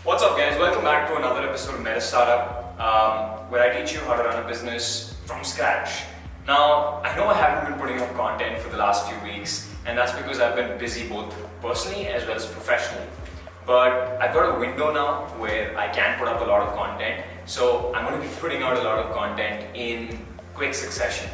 What's up guys, welcome back to another episode of Metastartup, where I teach you how to run a business from scratch. Now, I know I haven't been putting up content for the last few weeks, and that's because I've been busy both personally as well as professionally. But I've got a window now where I can put up a lot of content, so I'm going to be putting out a lot of content in quick succession.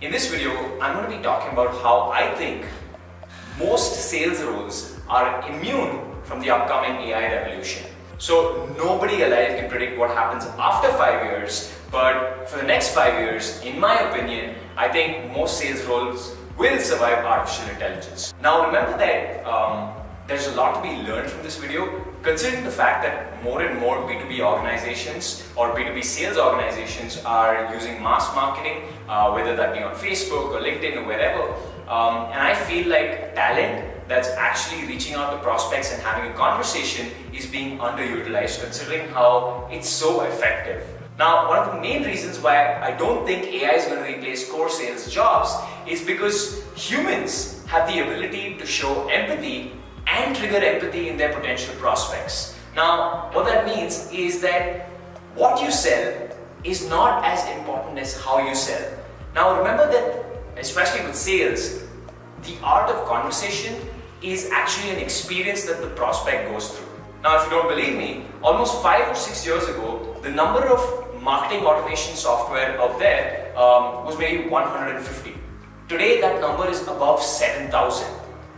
In this video, I'm going to be talking about how I think most sales roles are immune from the upcoming AI revolution. So nobody alive can predict what happens after 5 years, but for the next 5 years, in my opinion, I think most sales roles will survive artificial intelligence. Now remember that there's a lot to be learned from this video, considering the fact that more and more B2B organizations or B2B sales organizations are using mass marketing, whether that be on Facebook or LinkedIn or wherever. And I feel like talent that's actually reaching out to prospects and having a conversation is being underutilized, considering how it's so effective. Now, one of the main reasons why I don't think AI is going to replace core sales jobs is because humans have the ability to show empathy and trigger empathy in their potential prospects. Now, what that means is that what you sell is not as important as how you sell. Now, remember that, especially with sales, the art of conversation is actually an experience that the prospect goes through. Now, if you don't believe me, almost 5 or 6 years ago, the number of marketing automation software out there was maybe 150. Today, that number is above 7,000.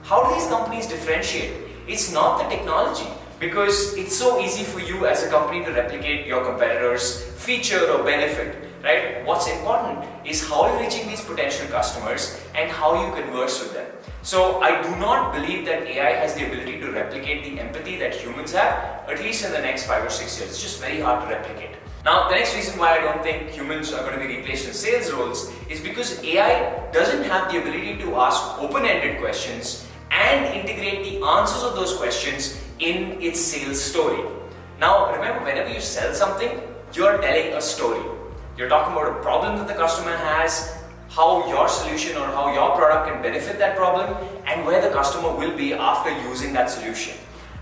How do these companies differentiate? It's not the technology, because it's so easy for you as a company to replicate your competitors' feature or benefit. Right? What's important is how you're reaching these potential customers and how you converse with them. So I do not believe that AI has the ability to replicate the empathy that humans have, at least in the next 5 or 6 years. It's just very hard to replicate. Now, the next reason why I don't think humans are going to be replaced in sales roles is because AI doesn't have the ability to ask open-ended questions and integrate the answers of those questions in its sales story. Now, remember, whenever you sell something, you're telling a story. You're talking about a problem that the customer has, how your solution or how your product can benefit that problem, and where the customer will be after using that solution.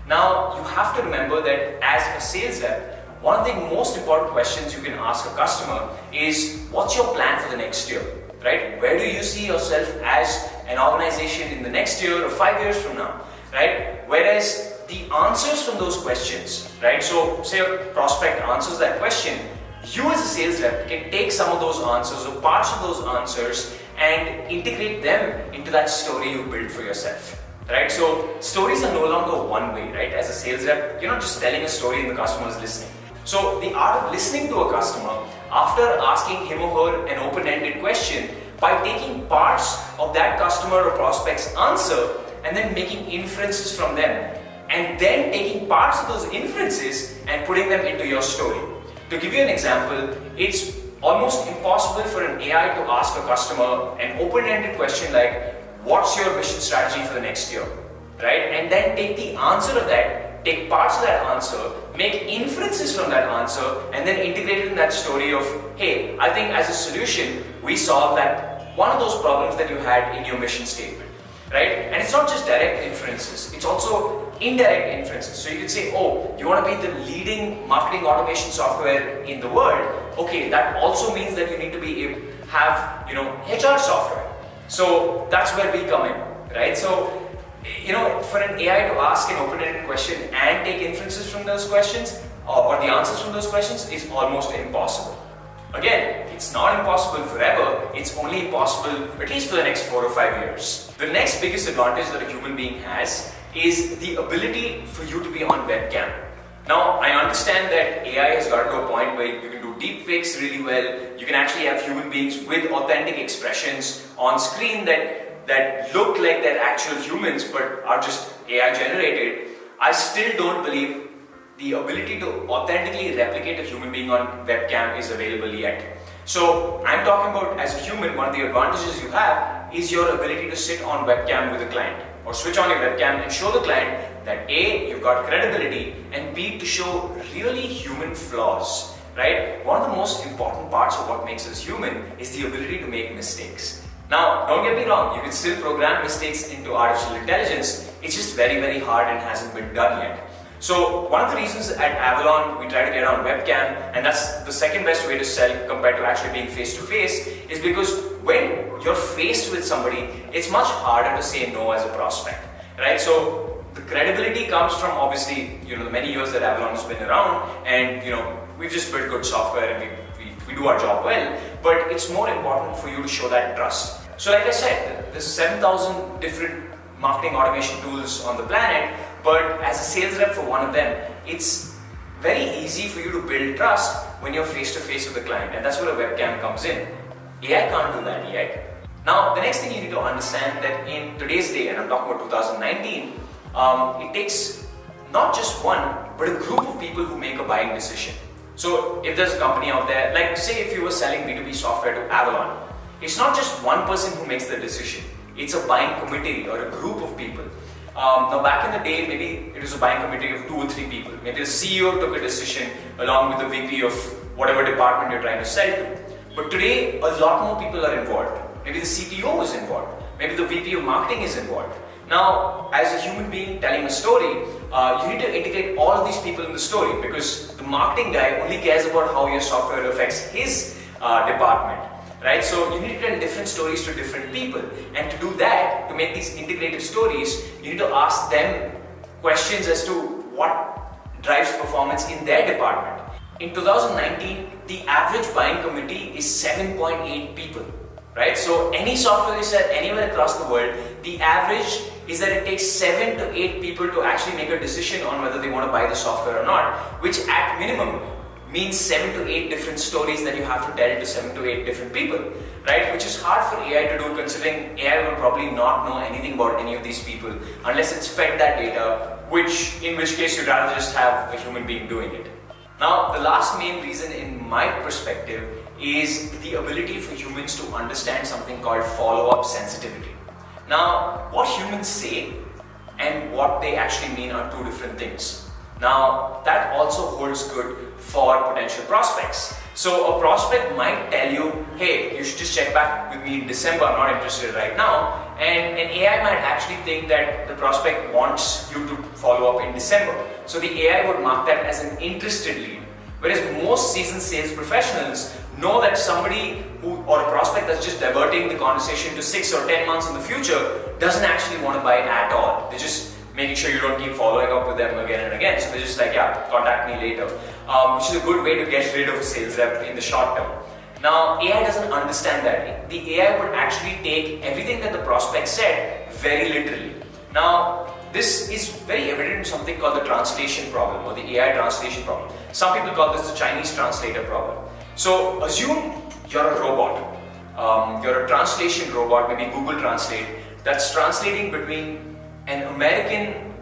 Now, you have to remember that as a sales rep, one of the most important questions you can ask a customer is, what's your plan for the next year? Right? Where do you see yourself as an organization in the next year or 5 years from now? Right? Whereas the answers from those questions, right? So say a prospect answers that question, you as a sales rep can take some of those answers or parts of those answers and integrate them into that story you built for yourself. Right? So stories are no longer one way, right? As a sales rep, you're not just telling a story and the customer is listening. So the art of listening to a customer after asking him or her an open-ended question, by taking parts of that customer or prospect's answer and then making inferences from them, and then taking parts of those inferences and putting them into your story. To give you an example, it's almost impossible for an AI to ask a customer an open-ended question like, what's your mission strategy for the next year? Right? And then take the answer of that, take parts of that answer, make inferences from that answer, and then integrate it in that story of, hey, I think as a solution, we solved that one of those problems that you had in your mission statement. Right? And it's not just direct inferences, it's also indirect inferences. So you could say, oh, you want to be the leading marketing automation software in the world. Okay, that also means that you need to have HR software. So that's where we come in, right? So, for an AI to ask an open-ended question and take inferences from those questions or the answers from those questions is almost impossible. Again, it's not impossible forever, it's only possible at least for the next 4 or 5 years. The next biggest advantage that a human being has is the ability for you to be on webcam. Now, I understand that AI has got to a point where you can do deepfakes really well, you can actually have human beings with authentic expressions on screen that look like they're actual humans but are just AI generated. I still don't believe the ability to authentically replicate a human being on webcam is available yet. So I'm talking about, as a human, one of the advantages you have is your ability to sit on webcam with a client or switch on your webcam and show the client that A, you've got credibility, and B, to show really human flaws. Right? One of the most important parts of what makes us human is the ability to make mistakes. Now, don't get me wrong, you can still program mistakes into artificial intelligence, it's just very, very hard and hasn't been done yet. So one of the reasons at Avalon we try to get on webcam, and that's the second best way to sell compared to actually being face to face, is because when you're faced with somebody, it's much harder to say no as a prospect, right? So the credibility comes from obviously, the many years that Avalon has been around, and we've just built good software and we do our job well, but it's more important for you to show that trust. So like I said, there's 7,000 different marketing automation tools on the planet, but as a sales rep for one of them, it's very easy for you to build trust when you're face to face with the client, and that's where a webcam comes in. AI can't do that yet. Now, the next thing you need to understand that in today's day, and I'm talking about 2019, it takes not just one, but a group of people who make a buying decision. So if there's a company out there, like say if you were selling B2B software to Avalon, it's not just one person who makes the decision. It's a buying committee or a group of people. Now back in the day, maybe it was a buying committee of 2 or 3 people. Maybe the CEO took a decision along with the VP of whatever department you're trying to sell to. But today, a lot more people are involved. Maybe the CTO is involved. Maybe the VP of marketing is involved. Now, as a human being telling a story, you need to integrate all of these people in the story, because the marketing guy only cares about how your software affects his department, right? So you need to tell different stories to different people, and to do that, to make these integrated stories, you need to ask them questions as to what drives performance in their department. In 2019, the average buying committee is 7.8 people, right? So any software you sell anywhere across the world, the average is that it takes 7 to 8 people to actually make a decision on whether they want to buy the software or not, which at minimum means 7 to 8 different stories that you have to tell to 7 to 8 different people, right? Which is hard for AI to do, considering AI will probably not know anything about any of these people unless it's fed that data, in which case you'd rather just have a human being doing it. Now, the last main reason in my perspective is the ability for humans to understand something called follow-up sensitivity. Now, what humans say and what they actually mean are 2 different things. Now, that also holds good for potential prospects. So a prospect might tell you, hey, you should just check back with me in December, I'm not interested right now. And an AI might actually think that the prospect wants you to follow up in December. So the AI would mark that as an interested lead. Whereas most seasoned sales professionals know that somebody or a prospect that's just diverting the conversation to 6 or 10 months in the future doesn't actually want to buy at all. They're just making sure you don't keep following up with them again and again. So they're just like, yeah, contact me later, which is a good way to get rid of a sales rep in the short term. Now, AI doesn't understand that. The AI would actually take everything that the prospect said very literally. Now, this is very evident in something called the translation problem, or the AI translation problem. Some people call this the Chinese translator problem. So assume you're a robot. You're a translation robot, maybe Google Translate, that's translating between an American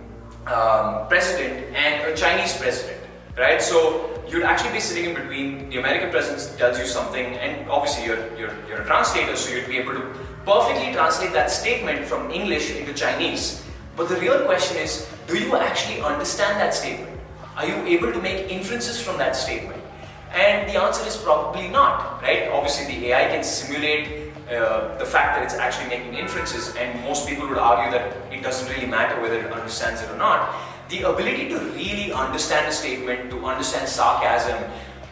president and a Chinese president, right? So you'd actually be sitting in between. The American president tells you something, and obviously you're a translator, so you'd be able to perfectly translate that statement from English into Chinese. But the real question is, do you actually understand that statement? Are you able to make inferences from that statement? And the answer is probably not, right? Obviously the AI can simulate the fact that it's actually making inferences, and most people would argue that it doesn't really matter whether it understands it or not. The ability to really understand a statement, to understand sarcasm,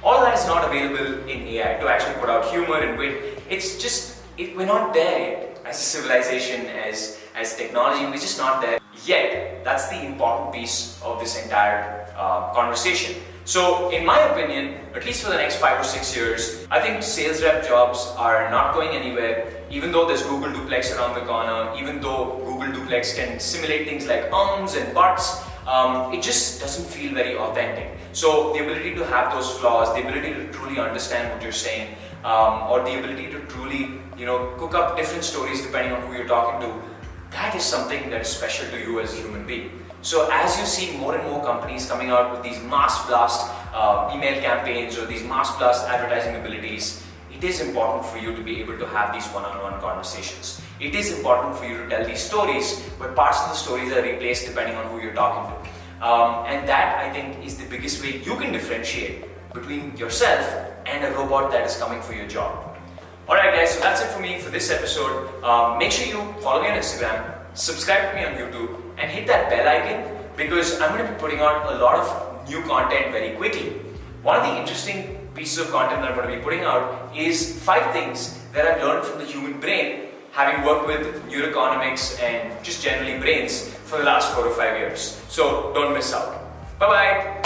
all of that is not available in AI, to actually put out humor and wit. It's just, we're not there yet as a civilization, as technology, we're just not there yet. That's the important piece of this entire conversation. So in my opinion, at least for the next 5 or 6 years, I think sales rep jobs are not going anywhere, even though there's Google Duplex around the corner, even though Google Duplex can simulate things like ums and buts, it just doesn't feel very authentic. So the ability to have those flaws, the ability to truly understand what you're saying, or the ability to truly, cook up different stories depending on who you're talking to, that is something that is special to you as a human being. So as you see more and more companies coming out with these mass blast email campaigns or these mass blast advertising abilities, it is important for you to be able to have these one-on-one conversations. It is important for you to tell these stories, but parts of the stories are replaced depending on who you're talking to. And that, I think, is the biggest way you can differentiate between yourself and a robot that is coming for your job. Alright guys, so that's it for me for this episode. Make sure you follow me on Instagram, subscribe to me on YouTube, and hit that bell icon because I'm going to be putting out a lot of new content very quickly. One of the interesting pieces of content that I'm going to be putting out is 5 things that I've learned from the human brain, having worked with neuroeconomics and just generally brains for the last 4 to 5 years. So don't miss out. Bye bye.